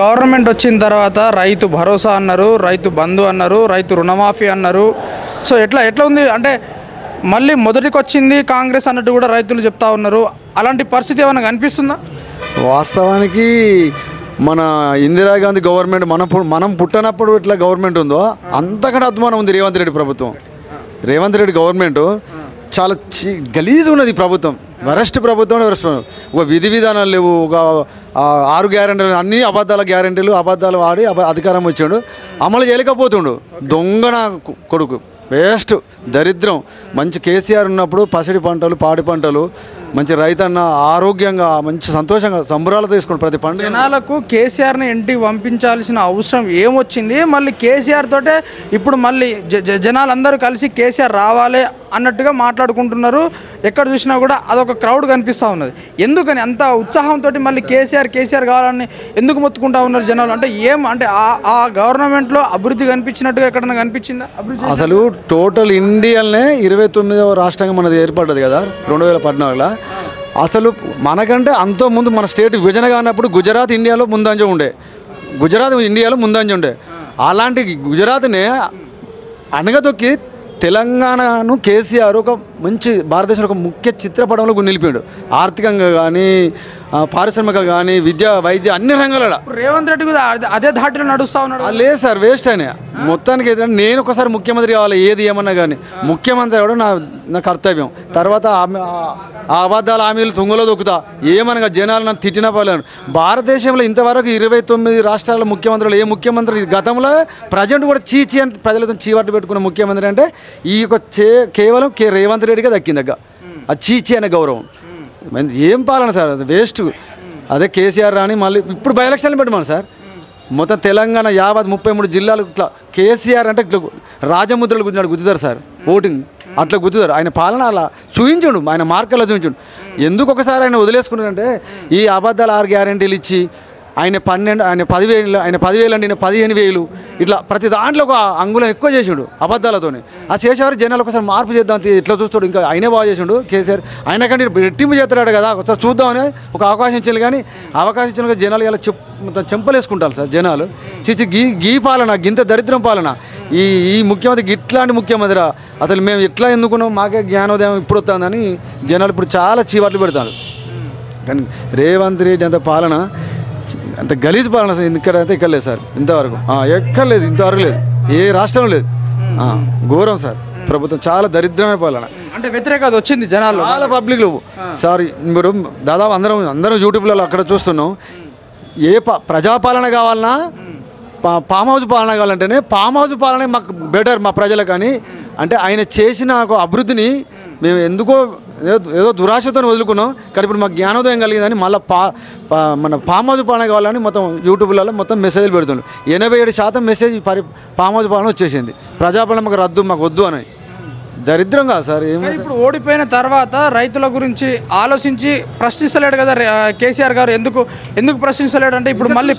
Government వచ్చిన తర్వాత రైతు భరోసా అన్నారు, రైతు బంధు అన్నారు, రైతు రుణమాఫీ అన్నారు. సో ఎట్లా ఎట్లా ఉంది అంటే మళ్ళీ మొదటికి వచ్చింది కాంగ్రెస్ అన్నట్టు కూడా రైతులు చెప్తా ఉన్నారు. అలాంటి పరిస్థితి ఏమైనా కనిపిస్తుందా? వాస్తవానికి మన ఇందిరాగాంధీ గవర్నమెంట్ మనం పుట్టినప్పుడు ఇట్లా గవర్నమెంట్ ఉందో అంతకంటే అద్మానం ఉంది రేవంత్ రెడ్డి ప్రభుత్వం. రేవంత్ రెడ్డి గవర్నమెంట్ చాలా గలీజ్ ఉన్నది ప్రభుత్వం, వరస్ట్ ప్రభుత్వం. ఒక విధి విధానాలు లేవు, ఒక 6 గ్యారెంటీలు అన్నీ అబద్ధాల గ్యారెంటీలు, అబద్ధాలు వాడి అధికారం వచ్చాడు, అమలు చేయలేకపోతుండు. దొంగన కొడుకు, వేస్ట్, దరిద్రం. మంచి కేసీఆర్ ఉన్నప్పుడు పసిడి పంటలు, పాడి పంటలు, మంచి రైతన్న ఆరోగ్యంగా మంచి సంతోషంగా సంబరాలు తీసుకుని ప్రతి పండుగ. జనాలకు కేసీఆర్ని ఇంటికి పంపించాల్సిన అవసరం ఏమొచ్చింది? మళ్ళీ కేసీఆర్ తోటే ఇప్పుడు మళ్ళీ జనాలందరూ కలిసి కేసీఆర్ రావాలి అన్నట్టుగా మాట్లాడుకుంటున్నారు. ఎక్కడ చూసినా కూడా అదొక క్రౌడ్ కనిపిస్తూ ఉన్నది. ఎందుకని అంత ఉత్సాహంతో మళ్ళీ కేసీఆర్ కావాలని ఎందుకు మొత్తుకుంటా ఉన్నారు జనాలు? అంటే ఏం అంటే ఆ గవర్నమెంట్లో అభివృద్ధి కనిపించినట్టుగా ఎక్కడన్నా కనిపించిందా అభివృద్ధి? అసలు టోటల్ ఇండియాలోనే 29వ రాష్ట్రంగా మనది ఏర్పడ్డది కదా 2014లో. అసలు మనకంటే అంతో ముందు మన స్టేట్ విభజన కానప్పుడు గుజరాత్ ఇండియాలో ముందంజ ఉండే, అలాంటి గుజరాత్నే అనగదొక్కి తెలంగాణను కేసీఆర్ ఒక మంచి భారతదేశంలో ఒక ముఖ్య చిత్రపటంలో నిలిపాడు. ఆర్థికంగా కానీ, పారిశ్రామిక కానీ, విద్య, వైద్య అన్ని రంగాలలో. రేవంత్ రెడ్డి కూడా అదే ధాటిలో నడుస్తూ ఉన్నాడు. లేదు సార్, వేస్ట్ అయినా మొత్తానికి. నేను ఒకసారి ముఖ్యమంత్రి కావాలి, ఏది ఏమన్నా కానీ ముఖ్యమంత్రి కూడా నా కర్తవ్యం. తర్వాత ఆ అబద్ధాల హామీలు తుంగలో దొక్కుతా, ఏమనగా జనాలు నన్ను తిట్టినా పోలేను. భారతదేశంలో ఇంతవరకు 29 రాష్ట్రాల ముఖ్యమంత్రులు ఏ ముఖ్యమంత్రి గతంలో ప్రజెంట్ కూడా చీచి అని ప్రజలతో చీవట్టు పెట్టుకున్న ముఖ్యమంత్రి అంటే ఈ యొక్క కేవలం రేవంత్ రెడ్డిగా దక్కిందగ్గ ఆ చీచి అనే గౌరవం. ఏం పాలన సార్, అది వేస్ట్. అదే కేసీఆర్ రాని మళ్ళీ ఇప్పుడు బై ఎలక్షన్లు పెట్టమని సార్, మొత్తం తెలంగాణ 33 జిల్లాలు ఇట్లా కేసీఆర్ అంటే ఇట్లా రాజముద్రలు గుద్దుతారు సార్, ఓటింగ్ అట్లా గుద్దుతారు. ఆయన పాలన అలా చూపించుండు, ఆయన మార్కెట్లో చూపించుండు. ఎందుకు ఒకసారి ఆయన వదిలేసుకున్నాడంటే ఈ అబద్ధాలు 6 గ్యారెంటీలు ఇచ్చి ఆయన 10,000 ఆయన 10,000 అంటే 15,000 ఇట్లా ప్రతి దాంట్లో ఒక అంగుళం ఎక్కువ చేసిండు అబద్ధాలతోనే. అది చేసేవారు జనాలు ఒకసారి మార్పు చేద్దాం ఇట్లా చూస్తాడు, ఇంకా ఆయనే బాగా చేసిండు కేసీఆర్. ఆయన కంటే రెట్టింపు చేస్తున్నాడు కదా, ఒకసారి చూద్దామని ఒక అవకాశం ఇచ్చింది. కానీ అవకాశం ఇచ్చిన జనాలు ఇలా మొత్తం చెంపలేసుకుంటారు సార్ జనాలు. చిచి గీ పాలన, గింత దరిద్రం పాలన ఈ ముఖ్యమంత్రి, ఇట్లాంటి ముఖ్యమంత్రి అసలు మేము ఎట్లా ఎందుకున్నాం, మాకే జ్ఞానోదయం ఇప్పుడు వస్తుందని జనాలు ఇప్పుడు చాలా చీవాట్లు పెడతారు. కానీ రేవంత్ రెడ్డి అంత పాలన అంత గలీజ్ పాలన ఇక్కడైతే ఇక్కడ లేదు సార్, ఇంతవరకు ఎక్కర్లేదు, ఇంతవరకు లేదు, ఏ రాష్ట్రం లేదు. ఘోరం సార్ ప్రభుత్వం, చాలా దరిద్రమైన పాలన. అంటే వ్యతిరేకత వచ్చింది జనాలు, చాలా పబ్లిక్లో. సార్ ఇప్పుడు దాదాపు అందరం యూట్యూబ్లలో అక్కడ చూస్తున్నాం. ఏ ప్రజాపాలన కావాలన్నా, ఫామ్ హౌస్ పాలన కావాలంటేనే ఫామ్ హౌస్ పాలన మాకు బెటర్ మా ప్రజలకు. కానీ అంటే ఆయన చేసిన ఒక అభివృద్ధిని మేము ఎందుకో ఏదో దురాశతో వదులుకున్నాం. కానీ ఇప్పుడు మాకు జ్ఞానోదయం కలిగిందని మళ్ళీ మన ఫామ్ హౌస్ పాలన కావాలని మొత్తం యూట్యూబ్లలో మొత్తం మెసేజ్లు పెడుతున్నాం. 87% మెసేజ్ ఫామ్ హౌస్ పాలన వచ్చేసింది. ప్రజాపాలన మాకు రద్దు, మాకు వద్దు అని. దరిద్రం కాదు సార్. ఇప్పుడు ఓడిపోయిన తర్వాత రైతుల గురించి ఆలోచించి ప్రశ్నిస్తలేడు కదా కేసీఆర్ గారు. ఎందుకు ప్రశ్నిస్తలేడు అంటే ఇప్పుడు మళ్ళీ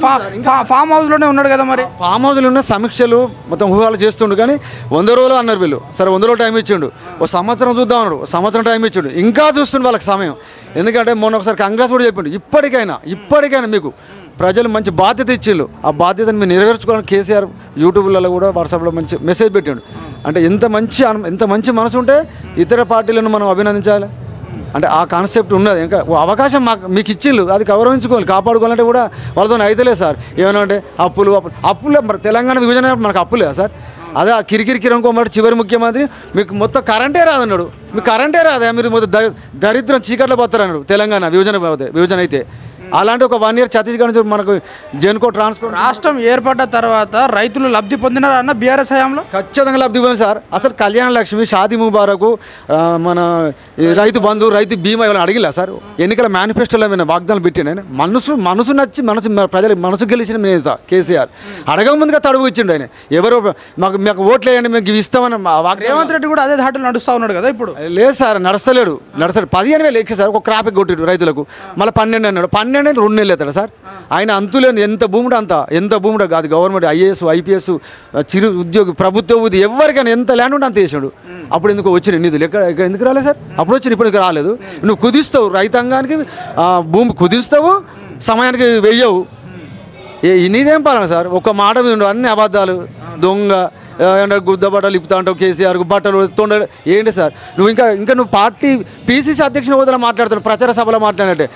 ఫామ్ హౌస్లోనే ఉన్నాడు కదా. మరి ఫామ్ హౌస్లో ఉన్న సమీక్షలు మొత్తం ఊహాలు చేస్తుండు. కానీ 100 రోజులు అన్నారు వీళ్ళు. సరే 100 రోజులు టైం ఇచ్చిండు, ఒక సంవత్సరం చూద్దాం అన్నాడు, సంవత్సరం టైం ఇచ్చిండు, ఇంకా చూస్తుండు వాళ్ళకి సమయం. ఎందుకంటే మొన్న ఒకసారి కాంగ్రెస్ కూడా చెప్పిండు, ఇప్పటికైనా మీకు ప్రజలు మంచి బాధ్యత ఇచ్చిళ్ళు, ఆ బాధ్యతను మీరు నెరవేర్చుకోవాలని కేసీఆర్ యూట్యూబ్లలో కూడా వాట్సాప్లో మంచి మెసేజ్ పెట్టాడు. అంటే ఎంత మంచి మనసు ఉంటే ఇతర పార్టీలను మనం అభినందించాలి అంటే ఆ కాన్సెప్ట్ ఉన్నది. ఇంకా అవకాశం మీకు ఇచ్చిళ్ళు, అది గౌరవించుకోవాలి, కాపాడుకోవాలంటే కూడా వాళ్ళతో అయితలేదు సార్. ఏమన్నా అంటే అప్పులు మరి తెలంగాణ విభజన మనకు అప్పులేదా సార్? అదే కిరికిరంకోమాట చివరి ముఖ్యమంత్రి మీకు మొత్తం కరెంటే రాదన్నాడు. మీకు కరెంటే రాదా, మీరు మొత్తం దరిద్రం చీకట్లో పోతారు అన్నాడు. తెలంగాణ విభజన అయితే అలాంటి ఒక 1 year ఛత్తీస్గఢ్ నుంచి మనకు జెన్కో ట్రాన్స్కో రాష్ట్రం ఏర్పడ్డ తర్వాత రైతులు లబ్ధి పొందినారా అన్న బీఆర్ఎస్ హయాంలో? ఖచ్చితంగా లబ్ధి పొంది సార్. అసలు కళ్యాణ లక్ష్మి, షాదీ ముబారకు, మన రైతు బంధు, రైతు బీమా ఇవన్నీ అడిగిలా సార్? ఎన్నికల మేనిఫెస్టోలో ఏమైనా వాగ్దానం పెట్టిండు? మనసు నచ్చి ప్రజల మనసు గెలిచిన నేత కేసీఆర్. అడగ ముందుగా తడుగు ఇచ్చిండు ఆయన. ఎవరో మాకు ఓట్లు వేయండి మేము ఇవి ఇస్తామని. రేవంత్ రెడ్డి కూడా అదే ధాటలు నడుస్తూ ఉన్నాడు కదా ఇప్పుడు. లేదు సార్, నడుస్తలేడు. 15,000 ఎక్కి సార్ ఒక క్రాప్కి కొట్టిడు రైతులకు. మళ్ళీ 12 అన్నాడు. 12 2 నెలలు అవుతాడు సార్. ఆయన అంతులేని ఎంత భూముడు కాదు. గవర్నమెంట్ IAS IPS చిరు ఉద్యోగి ప్రభుత్వ ఉద్యోగి ఎవరికైనా ఎంత ల్యాండ్ ఉంటే అంత వేసాడు. అప్పుడు ఎందుకు వచ్చిన నిధులు ఎందుకు రాలేదు సార్? అప్పుడు వచ్చిన ఇప్పుడు రాలేదు. నువ్వు కుదిస్తావు రైతాంగానికి, భూమి కుదిస్తావు, సమయానికి వెయ్యవు. నీదేం పాలన సార్? ఒక మాట మీద ఉండవు, అన్ని అబద్ధాలు, దొంగ గుద్ద బట్టలు ఇప్పుతా అంటావు, కేసీఆర్కు బట్టలు తొండ. ఏంటి సార్ నువ్వు ఇంకా నువ్వు పార్టీ పీసీసీ అధ్యక్షుని హోదాలో మాట్లాడుతున్నావు, ప్రచార సభలో మాట్లాడినట్టే.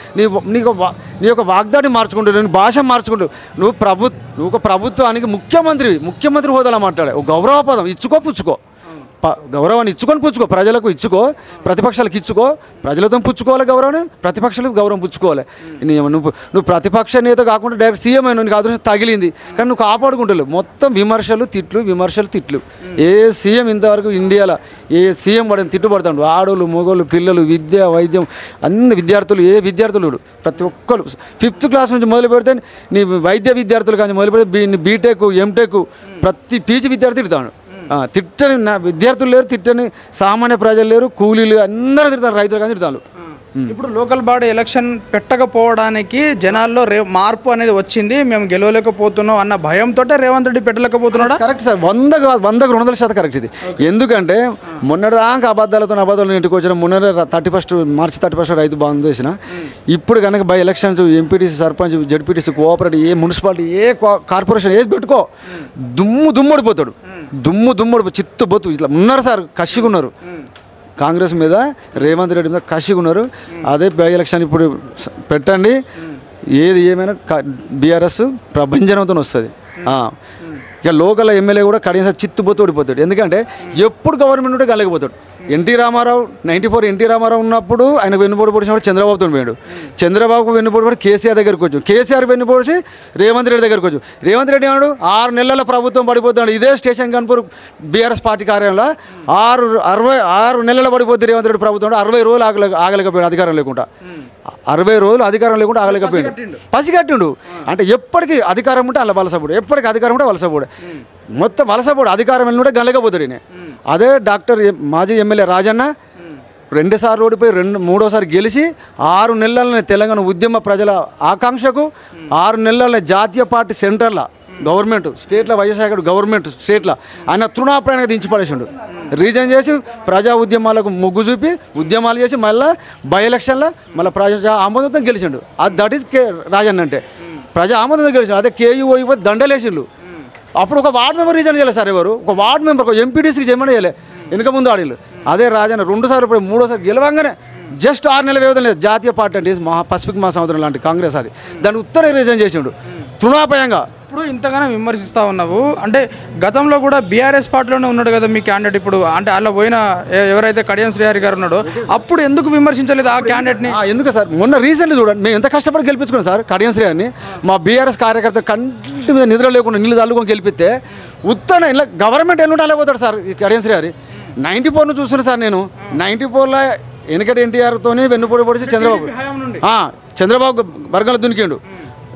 నీ యొక్క వాగ్దాన్ని మార్చుకుంటావు, నేను భాష మార్చుకుంటావు. నువ్వు ఒక ప్రభుత్వానికి ముఖ్యమంత్రి హోదాలో మాట్లాడే ఒక గౌరవ పదం ఇచ్చుకో పుచ్చుకో. గౌరవాన్ని ఇచ్చుకొని పుచ్చుకో, ప్రజలకు ఇచ్చుకో, ప్రతిపక్షాలకు ఇచ్చుకో. ప్రజలతో పుచ్చుకోవాలి గౌరవాన్ని, ప్రతిపక్షాలకు గౌరవం పుచ్చుకోవాలి. నువ్వు ప్రతిపక్ష నేత కాకుండా డైరెక్ట్ సీఎం అయినా నీకు అదృష్టం తగిలింది, కానీ నువ్వు కాపాడుకుంటలేవు. మొత్తం విమర్శలు తిట్లు. ఏ సీఎం ఇంతవరకు ఇండియాలో ఏ సీఎం పడిన తిట్టుబడతాడు. ఆడోళ్ళు, మొగోళ్ళు, పిల్లలు, విద్య, వైద్యం, అన్ని విద్యార్థులు, ఏ విద్యార్థులు ప్రతి ఒక్కరు 5th క్లాస్ నుంచి మొదలు పెడితే నీ వైద్య విద్యార్థులు కానీ మొదలు పెడితే బీటెక్, ఎంటెక్, ప్రతి పీజీ విద్యార్థి తిడతాడు. తిట్టని నా విద్యార్థులు లేరు, తిట్టని సామాన్య ప్రజలు లేరు, కూలీలు అందరూ తిడతారు, రైతులు కానీ తిడతారు. ఇప్పుడు లోకల్ బాడీ ఎలక్షన్ పెట్టకపోవడానికి జనాల్లో మార్పు అనేది వచ్చింది. మేము గెలవలేకపోతున్నాం అన్న భయంతో రేవంత్ రెడ్డి పెట్టలేకపోతున్నాడు. కరెక్ట్ సార్, 100కు 200% కరెక్ట్ ఇది. ఎందుకంటే మొన్నటిదాకా అబద్ధాలు ఇంటికి వచ్చిన మొన్న మార్చి 31 రైతు బంద్ చేసిన. ఇప్పుడు కనుక by elections MPTC, sarpanch, ZPTC, cooperative, A municipality, A corporation ఏది పెట్టుకో దుమ్ముడిపోతాడు. చిత్తుబొత్తు ఇట్లా ఉన్నారు సార్, కసిగా ఉన్నారు. కాంగ్రెస్ మీద, రేవంత్ రెడ్డి మీద కసిగా ఉన్నారు. అదే బై ఎలక్షన్ ఇప్పుడు పెట్టండి, ఏది ఏమైనా బీఆర్ఎస్ ప్రభంజనంతో వస్తుంది. ఇక లోకల్ ఎమ్మెల్యే కూడా కనీసం చిత్తుబొత్తు ఓడిపోతాడు. ఎందుకంటే ఎప్పుడు గవర్నమెంట్ ఉంటే కలగపోతాడు. ఎన్టీ రామారావు 94 ఎన్టీ రామారావు ఉన్నప్పుడు ఆయన వెన్నుపోటు పొడిచినప్పుడు చంద్రబాబుతో పోయాడు. చంద్రబాబుకు వెన్నుపోటు పడి కేసీఆర్ దగ్గరికి వచ్చాడు. కేసీఆర్ వెన్నుపోడిచి రేవంత్ రెడ్డి దగ్గరికి వచ్చాడు. రేవంత్ రెడ్డి అన్నాడు 6 నెలల ప్రభుత్వం పడిపోతున్నాడు. ఇదే స్టేషన్ కన్పూర్ బీఆర్ఎస్ పార్టీ కార్యాలయంలో 6 నెలల పడిపోతే రేవంత్ రెడ్డి ప్రభుత్వం 60 రోజులు ఆగలేకపోయాడు అధికారం లేకుండా. 60 రోజులు అధికారం లేకుండా ఆగలేకపోయాడు, పసిగట్టిండు. అంటే ఎప్పటికీ అధికారం ఉంటే అలా వలసపోడు, ఎప్పటికీ అధికారం ఉంటే వలసపోడు, మొత్తం వలసపోడు. అధికారం వెళ్ళినట్టే గలగపోతాడు. అదే మాజీ ఎమ్మెల్యే రాజన్న 2 సార్లు ఓడిపోయి 3వ గెలిచి 6 నెలలనే తెలంగాణ ఉద్యమ ప్రజల ఆకాంక్షకు 6 నెలలనే జాతీయ పార్టీ సెంటర్ల గవర్నమెంట్, స్టేట్లో వైఎస్ఆర్ గవర్నమెంట్ స్టేట్లో ఆయన తృణాప్రాయంగా దించి పడేసిండు. రీజన్ చేసి ప్రజా ఉద్యమాలకు మొగ్గు చూపి ఉద్యమాలు చేసి మళ్ళీ బై ఎలక్షన్లో మళ్ళీ ప్రజా ఆమోదంతో గెలిచిండు. అది దట్ ఈస్ రాజన్న అంటే ప్రజా ఆమోదంతో గెలిచిండు. అదే కేయూఓ ఇవ్వదు దండలేసిండు. అప్పుడు ఒక వార్డు మెంబర్ రీజన్ చేయలేదు సార్, ఎవరు ఒక వార్డు మెంబర్ ఒక ఎంపీటీసీకి చేయమని చేయలే, వెనుక ముందు ఆడిళ్ళు. అదే రాజన్న 2 సార్లు ఇప్పుడు 3వసారి గెలవంగానే జస్ట్ 6 నెలల వ్యవధి లేదు. జాతీయ పార్టీ అంటే పసిఫిక్ మహాసముద్రం లాంటి కాంగ్రెస్ అది, దాన్ని ఉత్తర రీజన్ చేసిండు తృణాపాయంగా. ఇప్పుడు ఇంతగానో విమర్శిస్తూ ఉన్నావు అంటే గతంలో కూడా బీఆర్ఎస్ పార్టీలోనే ఉన్నాడు కదా మీ క్యాండిడేట్. ఇప్పుడు అంటే అలా పోయిన ఎవరైతే కడియం శ్రీహరి గారు ఉన్నాడో అప్పుడు ఎందుకు విమర్శించలేదు ఆ క్యాండిడేట్ని? ఎందుకు సార్ మొన్న రీసెంట్లీ చూడండి, మేము ఎంత కష్టపడి గెలిపించుకున్నాం సార్ కడియం శ్రీహరిని. మా బీఆర్ఎస్ కార్యకర్త కంటి మీద నిద్ర లేకుండా నీళ్ళు చల్లుకొని గెలిపిస్తే ఉత్తన ఇలా గవర్నమెంట్ ఎల్లుండి అలా పోతాడు సార్ ఈ కడియం శ్రీహరి. 94 చూస్తున్నాను సార్ నేను. 94లో వెనకటి ఎన్టీఆర్తోనే వెన్నుపోటు పొడిచి చంద్రబాబు వర్గాలు దునికిండు.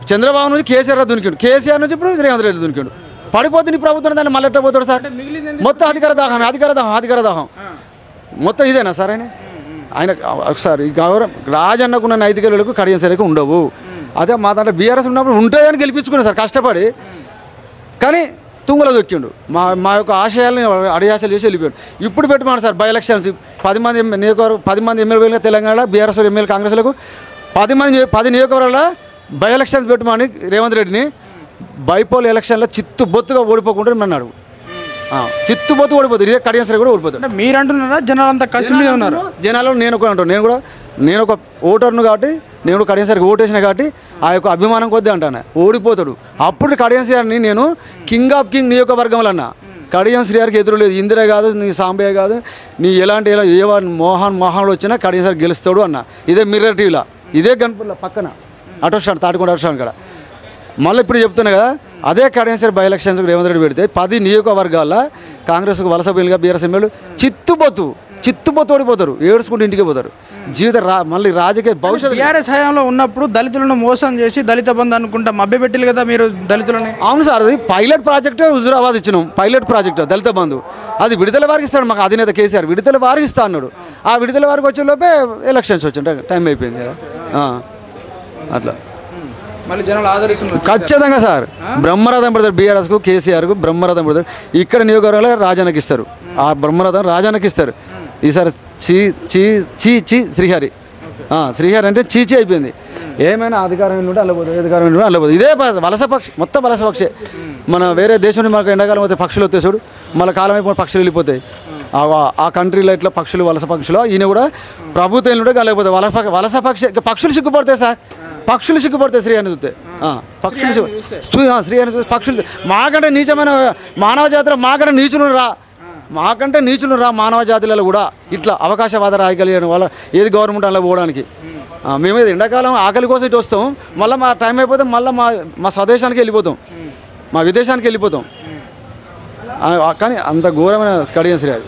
చంద్రబాబు నుంచి కేసీఆర్ దునికిండు. కేసీఆర్ నుంచి ఇప్పుడు రేవంత్ రెడ్డి దునికిండు. పడిపోతే నీ ప్రభుత్వం దాన్ని మళ్ళీ ఎట్టబోతాడు సార్. మొత్తం అధికార దాహం మొత్తం ఇదేనా సార్? ఆయన ఒకసారి ఈ రాజన్నకున్న నైతిక విలువలకు కడియం సరికి ఉండవు. అదే మా దాంట్లో బీఆర్ఎస్ ఉన్నప్పుడు ఉంటాయని గెలిపించుకున్నాను సార్ కష్టపడి. కానీ తుంగలో దొక్కిండు. మా యొక్క ఆశయాలని అడియాసలు చేసి వెళ్ళిపోయాడు. ఇప్పుడు పెట్టుకున్నాడు సార్ బై ఎలక్షన్స్ 10 మంది ఎమ్మెల్యేలుగా తెలంగాణ బీఆర్ఎస్ ఎమ్మెల్యే కాంగ్రెస్లకు 10 నియోజకవర్గాల బై ఎలక్షన్స్ పెట్టుమని రేవంత్ రెడ్డిని బైపోల్ ఎలక్షన్లో చిత్తుబొత్తుగా ఓడిపోకుండా అన్నాడు. చిత్తుబొత్తు ఓడిపోతుంది. ఇదే కడియం సరే కూడా ఓడిపోతుంది. మీరు అంటున్నారా జనాలు అంతా కసి మీద ఉన్నారు? జనాలు నేను ఒక ఓటర్ను కాబట్టి నేను కడియం సరికి ఓటేసిన కాబట్టి ఆ యొక్క అభిమానం కొద్దీ అంటాను ఓడిపోతాడు. అప్పుడు కడియం శ్రీహరిని నేను కింగ్ ఆఫ్ కింగ్ నియోజకవర్గంలో అన్నా. కడియం శ్రీహరికి ఎదురు లేదు. ఇందిరా కాదు, నీ సాంబయ్య కాదు, నీ ఎలాంటి మోహన్లో వచ్చినా కడియం సరికి గెలుస్తాడు అన్న. ఇదే మిర్రర్ టీవీలో, ఇదే గన్పూర్లో పక్కన ఆటోస్టాండ్ తాటికొండ ఆటోస్టాండ్ కాడ. మళ్ళీ ఇప్పుడు చెప్తున్నా కదా, అదే కడియం సరి బై ఎలక్షన్స్కి రేవంత్ రెడ్డి పెడితే 10 నియోజకవర్గాల్లో కాంగ్రెస్కు వలస పోయినగా బీఆర్ఎస్ ఎమ్మెల్యేలు చిత్తుబొత్తు ఓడిపోతారు, ఏడుచుకుంటూ ఇంటికి పోతారు. మళ్ళీ రాజకీయ భవిష్యత్తు బీఆర్ఎస్ హయాంలో ఉన్నప్పుడు దళితులను మోసం చేసి దళిత బంధు అనుకుంటా మభ్యపెట్టిలు కదా మీరు దళితులని. అవును సార్, అది పైలట్ ప్రాజెక్ట్ హుజురాబాద్ ఇచ్చినాం. పైలట్ ప్రాజెక్ట్ దళిత బంధు అది విడుదల వారికి ఇస్తాడు మాకు అధినేత కేసీఆర్. విడుదల వారికి ఇస్తా అన్నాడు. ఆ విడుదల వారికి వచ్చే లోపే ఎలక్షన్స్ వచ్చింటే టైం అయిపోయింది కదా. అట్లా మళ్ళీ జనాలు ఆదరిస్తున్నారు ఖచ్చితంగా సార్. బ్రహ్మరథం పెడతారు బీఆర్ఎస్కు, కేసీఆర్కు బ్రహ్మరథం పెడతారు. ఇక్కడ నియోజకవర్గాలు రాజానికి ఇస్తారు. ఆ బ్రహ్మరథం రాజానికి ఇస్తారు. ఈసారి శ్రీహరి శ్రీహరి అంటే చీచి అయిపోయింది. ఏమైనా అధికారం ఉంటే అల్లబోతుంది, అధికారం ఉంటే అల్లబోతుంది. ఇదే వలస పక్షి, మొత్తం వలస పక్షే. మన వేరే దేశం నుండి మనకు ఎండాకాలం అయితే పక్షులు వస్తాయి చూడు, మళ్ళీ కాలం అయిపోయిన పక్షులు వెళ్ళిపోతాయి. ఆ కంట్రీలో ఇట్లా పక్షులు వలస పక్షులు, ఈయన కూడా ప్రభుత్వం కూడా కలగపోతాయి. వలస పక్షి పక్షులు సిగ్గుపడతాయి సార్, పక్షులు సిగ్గుపడతాయి. శ్రీ అని చూస్తే పక్షులు శ్రీ అని చూస్తే పక్షులు మాకంటే నీచమైన మానవ జాతిలో మాకంటే నీచులు రా మానవ జాతులలో కూడా ఇట్లా అవకాశవాద రాయగలిగిన వాళ్ళ ఏది గవర్నమెంట్ అలా పోవడానికి. మేమేది ఎండాకాలం ఆకలి కోసం ఇటు వస్తాం, మళ్ళీ మా టైం అయిపోతే మళ్ళీ మా స్వదేశానికి వెళ్ళిపోతాం, మా విదేశానికి వెళ్ళిపోతాం. కానీ అంత ఘోరమైన స్కడియన్ శ్రీ అది.